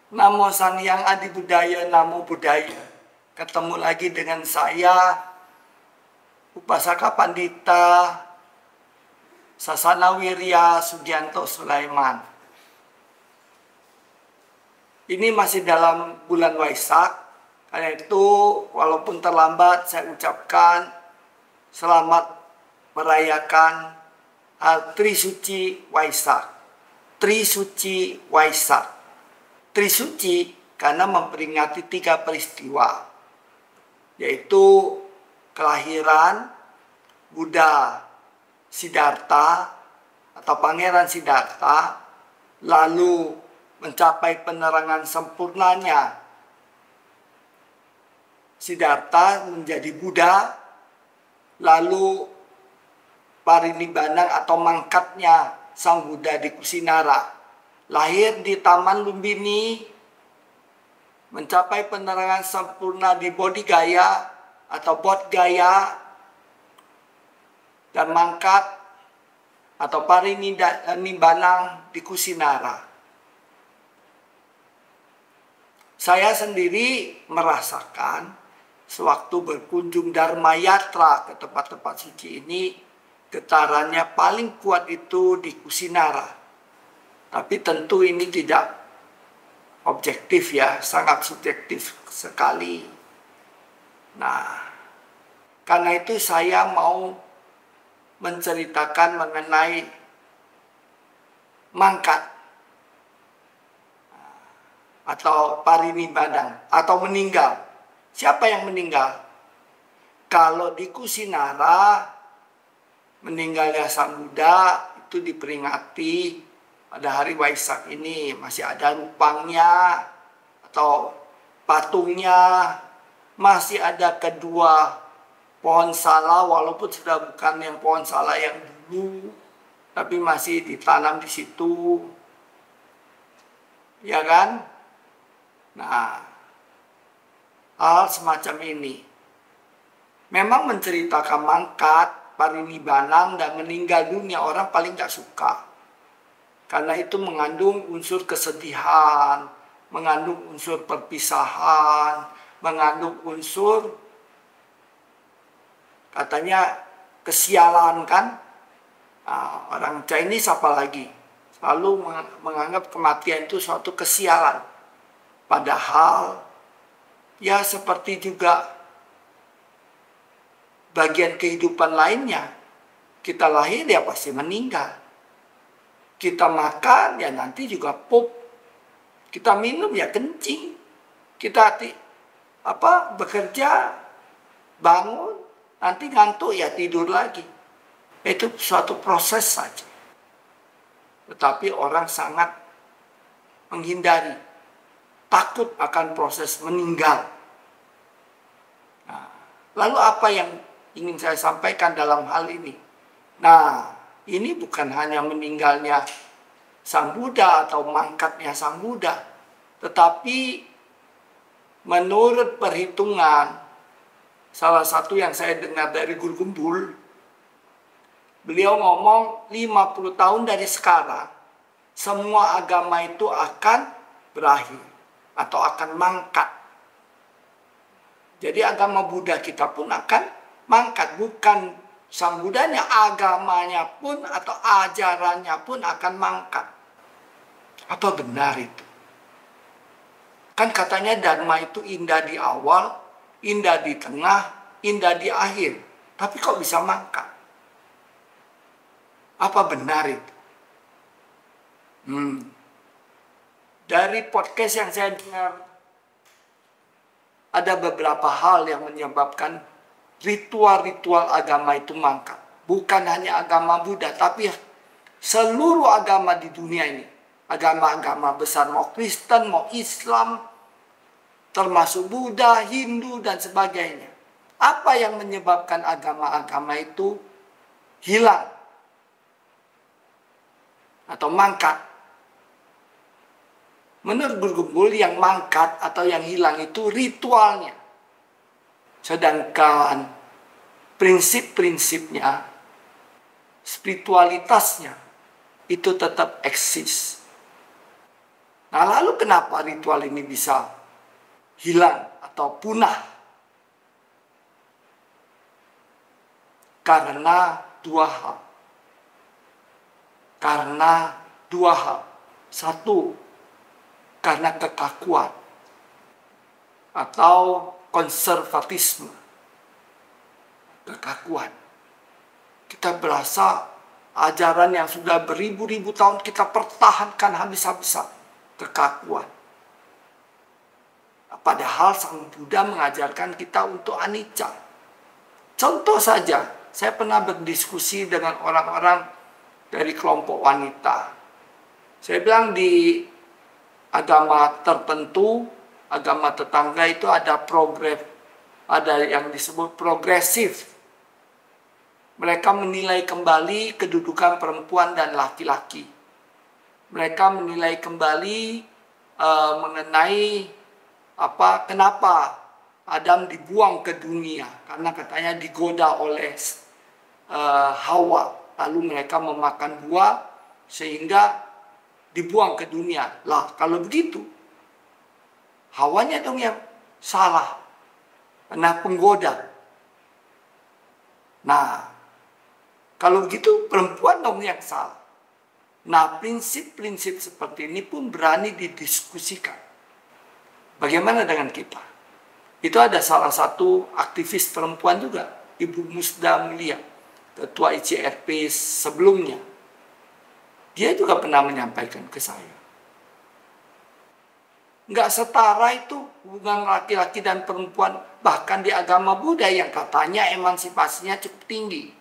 Namo Sang Hyang Adi Budaya, Namo Buddhaya. Ketemu lagi dengan saya, Upasaka Pandita Sasana Wirya Sugianto Sulaiman. Ini masih dalam bulan Waisak, karena itu walaupun terlambat saya ucapkan selamat merayakan Trisuci Waisak. Trisuci Waisak. Trisuci karena memperingati 3 peristiwa, yaitu kelahiran Buddha Siddhartha atau Pangeran Siddhartha, lalu mencapai penerangan sempurnanya Siddhartha menjadi Buddha, lalu parinibbana atau mangkatnya Sang Buddha di Kusinara, lahir di Taman Lumbini, mencapai penerangan sempurna di Bodhigaya atau Bodhgaya, dan mangkat atau parinibbana di Kusinara. Saya sendiri merasakan sewaktu berkunjung Dharma Yatra ke tempat-tempat suci ini, getarannya paling kuat itu di Kusinara. Tapi tentu ini tidak objektif ya, sangat subjektif sekali. Nah, karena itu saya mau menceritakan mengenai mangkat atau parinibbana atau meninggal. Siapa yang meninggal? Kalau di Kusinara, meninggalnya Sang Buddha itu diperingati pada hari Waisak ini, masih ada rupangnya atau patungnya, masih ada kedua pohon sala, walaupun sudah bukan yang pohon sala yang dulu, tapi masih ditanam di situ, ya kan? Nah, hal semacam ini memang menceritakan mangkat, parinibbana, dan meninggal dunia orang paling gak suka. Karena itu mengandung unsur kesedihan, mengandung unsur perpisahan, mengandung unsur katanya kesialan kan. Nah, orang Chinese apalagi selalu menganggap kematian itu suatu kesialan. Padahal ya seperti juga bagian kehidupan lainnya, kita lahir ya pasti meninggal. Kita makan ya nanti juga pup. Kita minum ya kencing. Kita bekerja, bangun, nanti ngantuk ya tidur lagi. Itu suatu proses saja. Tetapi orang sangat menghindari, takut akan proses meninggal. Nah, lalu apa yang ingin saya sampaikan dalam hal ini? Nah, ini bukan hanya meninggalnya Sang Buddha atau mangkatnya Sang Buddha, tetapi menurut perhitungan salah satu yang saya dengar dari Guru Gembul, beliau ngomong 50 tahun dari sekarang semua agama itu akan berakhir atau akan mangkat. Jadi agama Buddha kita pun akan mangkat, bukan Sang Buddhanya, agamanya pun atau ajarannya pun akan mangkat. Apa benar itu? Kan katanya Dharma itu indah di awal, indah di tengah, indah di akhir. Tapi kok bisa mangkat? Apa benar itu? Dari podcast yang saya dengar, ada beberapa hal yang menyebabkan ritual-ritual agama itu mangkat. Bukan hanya agama Buddha, tapi seluruh agama di dunia ini. Agama-agama besar, mau Kristen, mau Islam, termasuk Buddha, Hindu, dan sebagainya. Apa yang menyebabkan agama-agama itu hilang atau mangkat? Menurut Guru Gembul, yang mangkat atau yang hilang itu ritualnya. Sedangkan prinsip-prinsipnya, spiritualitasnya, itu tetap eksis. Nah, lalu kenapa ritual ini bisa hilang atau punah? Karena dua hal. Satu, karena kekakuan atau konservatisme. Kekakuan. Kita berasa ajaran yang sudah beribu-ribu tahun kita pertahankan habis-habisan. Kekakuan. Padahal Sang Buddha mengajarkan kita untuk anicca. Contoh saja, saya pernah berdiskusi dengan orang-orang dari kelompok wanita. Saya bilang di agama tertentu, agama tetangga itu ada yang disebut progresif. Mereka menilai kembali kedudukan perempuan dan laki-laki. Mereka menilai kembali mengenai kenapa Adam dibuang ke dunia, karena katanya digoda oleh Hawa. Lalu mereka memakan buah sehingga dibuang ke dunia. Lah, kalau begitu Hawanya dong yang salah, karena penggoda. Nah, kalau begitu perempuan dong yang salah. Nah, prinsip-prinsip seperti ini pun berani didiskusikan. Bagaimana dengan kita? Itu ada salah satu aktivis perempuan juga, Ibu Musda Mulia, ketua ICRP sebelumnya. Dia juga pernah menyampaikan ke saya. Nggak setara itu hubungan laki-laki dan perempuan. Bahkan di agama Buddha yang katanya emansipasinya cukup tinggi.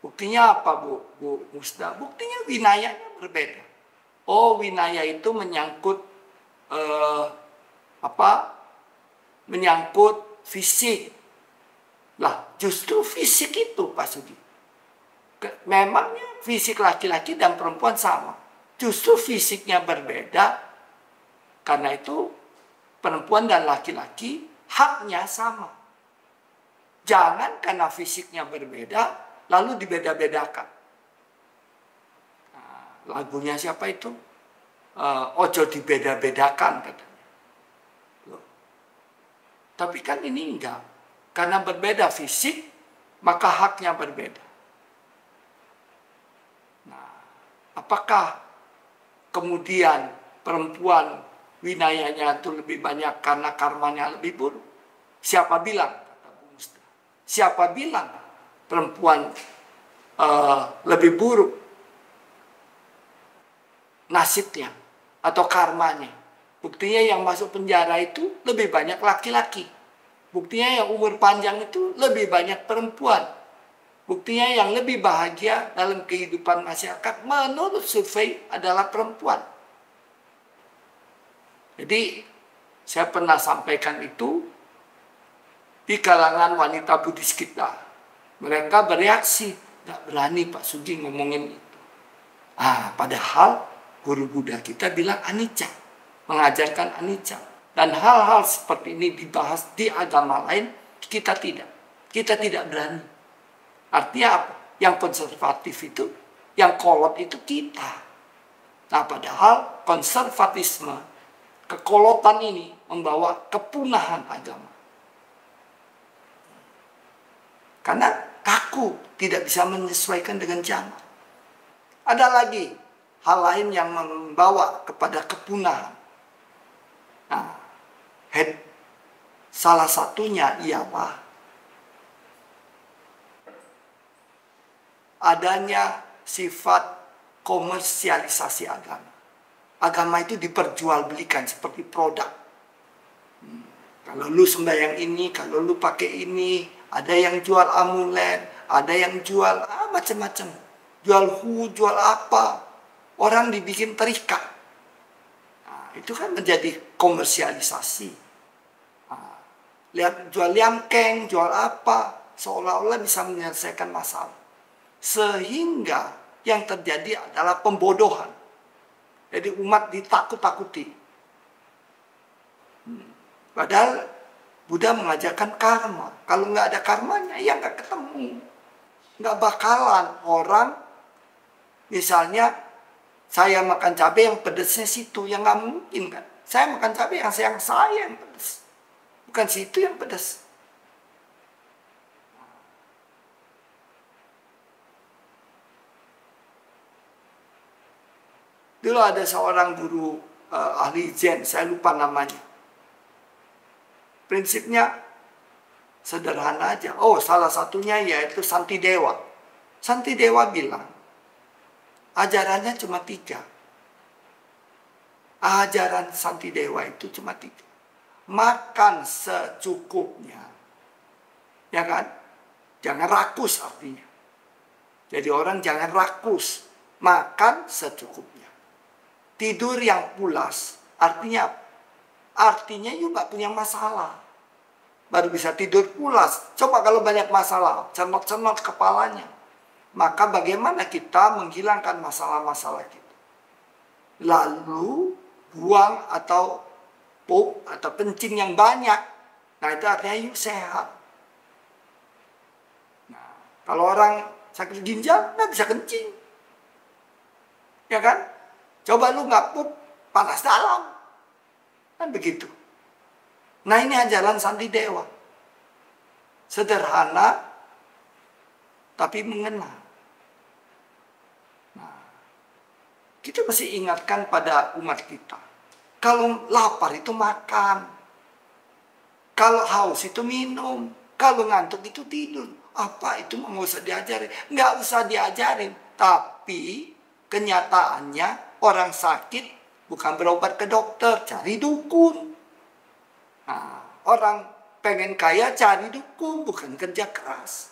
Buktinya apa, Bu Musda? Buktinya winayanya berbeda. Oh, winaya itu menyangkut menyangkut fisik. Lah, justru fisik itu, Pak Sudi. Memangnya fisik laki-laki dan perempuan sama. Justru fisiknya berbeda. Karena itu perempuan dan laki-laki haknya sama. Jangan karena fisiknya berbeda lalu dibeda-bedakan. Nah, lagunya siapa itu? Ojo dibeda-bedakan katanya. Loh. Tapi kan ini enggak. Karena berbeda fisik, maka haknya berbeda. Nah, apakah kemudian perempuan winayanya itu lebih banyak karena karmanya lebih buruk? Siapa bilang? Kata Bu Musda. Siapa bilang perempuan lebih buruk nasibnya atau karmanya? Buktinya yang masuk penjara itu lebih banyak laki-laki. Buktinya yang umur panjang itu lebih banyak perempuan. Buktinya yang lebih bahagia dalam kehidupan masyarakat menurut survei adalah perempuan. Jadi saya pernah sampaikan itu di kalangan wanita Buddhis kita. Mereka bereaksi, nggak berani Pak Sugi ngomongin itu. Padahal guru Buddha kita bilang anicca, mengajarkan anicca. Dan hal-hal seperti ini dibahas di agama lain, kita tidak. Kita tidak berani. Artinya apa? Yang konservatif itu, yang kolot itu kita. Nah, padahal konservatisme, kekolotan ini membawa kepunahan agama. Karena kaku, tidak bisa menyesuaikan dengan zaman. Ada lagi hal lain yang membawa kepada kepunahan. Nah, salah satunya ialah adanya sifat komersialisasi agama. Agama itu diperjualbelikan seperti produk. Kalau lu sembahyang ini, kalau lu pakai ini, ada yang jual amulet, ada yang jual macam-macam. Jual jual apa. Orang dibikin terikat. Nah, itu kan menjadi komersialisasi. Lihat jual liamkeng, jual apa, seolah-olah bisa menyelesaikan masalah. Sehingga yang terjadi adalah pembodohan. Jadi umat ditakut-takuti. Padahal Buddha mengajarkan karma. Kalau nggak ada karmanya, ya nggak ketemu. Nggak bakalan orang, misalnya Saya makan cabai yang pedesnya situ, yang nggak mungkin kan. Saya makan cabai yang saya yang pedes. Bukan situ yang pedes. Dulu ada seorang guru ahli Zen, saya lupa namanya. Prinsipnya sederhana aja. Oh, salah satunya yaitu Santidewa. Santidewa bilang, ajarannya cuma 3. Ajaran Santidewa itu cuma 3. Makan secukupnya. Ya kan? Jangan rakus artinya. Jadi orang jangan rakus. Makan secukupnya. Tidur yang pulas. Artinya you gak punya masalah. Baru bisa tidur pulas. Coba kalau banyak masalah, cenot-cenot kepalanya. Maka bagaimana kita menghilangkan masalah-masalah kita? Lalu buang atau pup atau kencing yang banyak. Nah itu artinya you sehat. Nah, kalau orang sakit ginjal nggak bisa kencing. Ya kan? Coba lu nggak pup, panas dalam. Kan begitu. Nah ini ajaran Santidewa. Sederhana, tapi mengena. Nah, kita mesti ingatkan pada umat kita. Kalau lapar itu makan. Kalau haus itu minum. Kalau ngantuk itu tidur. Apa itu nggak usah diajarin. Nggak usah diajarin. Tapi kenyataannya orang sakit bukan berobat ke dokter. Cari dukun. Nah, orang pengen kaya cari dukun. Bukan kerja keras.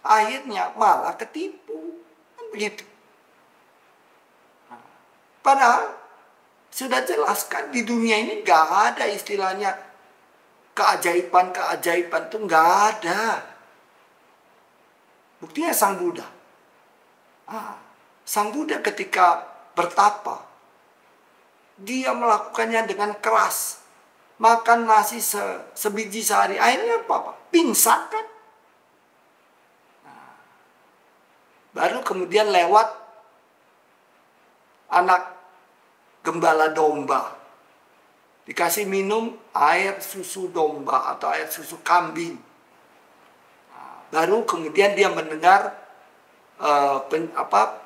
Akhirnya malah ketipu. Kan begitu. Nah, padahal sudah jelaskan di dunia ini gak ada istilahnya keajaiban-keajaiban itu gak ada. Buktinya Sang Buddha. Sang Buddha ketika bertapa, dia melakukannya dengan keras. Makan nasi sebiji sehari. Akhirnya apa? Pingsan kan? Nah, baru kemudian lewat anak gembala domba. Dikasih minum air susu domba atau air susu kambing. Nah, baru kemudian dia mendengar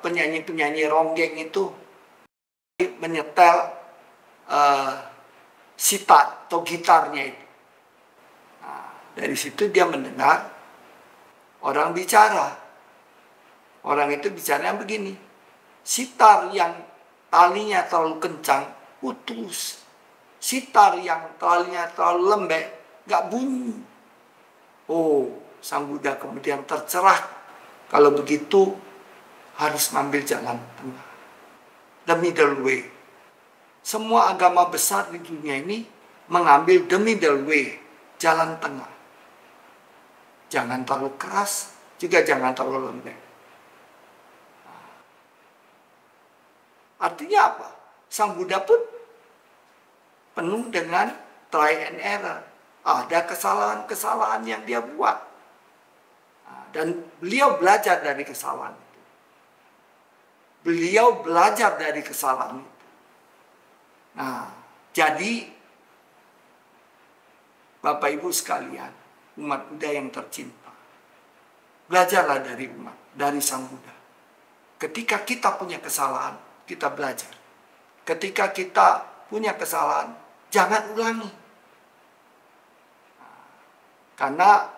penyanyi-penyanyi ronggeng itu menyetel sitar atau gitarnya itu. Nah, dari situ dia mendengar orang bicara. Orang itu bicaranya begini. Sitar yang talinya terlalu kencang, putus. Sitar yang talinya terlalu lembek, gak bunyi. Oh, Sang Buddha kemudian tercerah. Kalau begitu, harus ngambil jalan tengah. The middle way. Semua agama besar di dunia ini mengambil the middle way. Jalan tengah. Jangan terlalu keras, juga jangan terlalu lembek. Artinya apa? Sang Buddha pun penuh dengan try and error. Ada kesalahan-kesalahan yang dia buat. Dan beliau belajar dari kesalahan itu. Beliau belajar dari kesalahan itu. Nah, jadi Bapak Ibu sekalian, umat Buddha yang tercinta. Belajarlah dari umat, dari Sang Buddha. Ketika kita punya kesalahan, kita belajar. Ketika kita punya kesalahan, jangan ulangi. Karena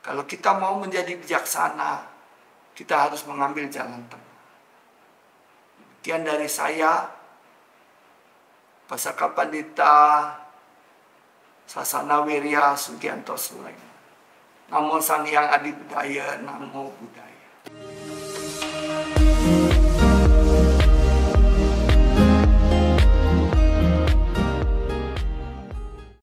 kalau kita mau menjadi bijaksana, kita harus mengambil jalan tengah. Demikian dari saya, Pasaka Pandita Sasana Wirya Sugianto Sulaiman. Namo Sang Hyang Adi Budaya, Namo Buddhaya.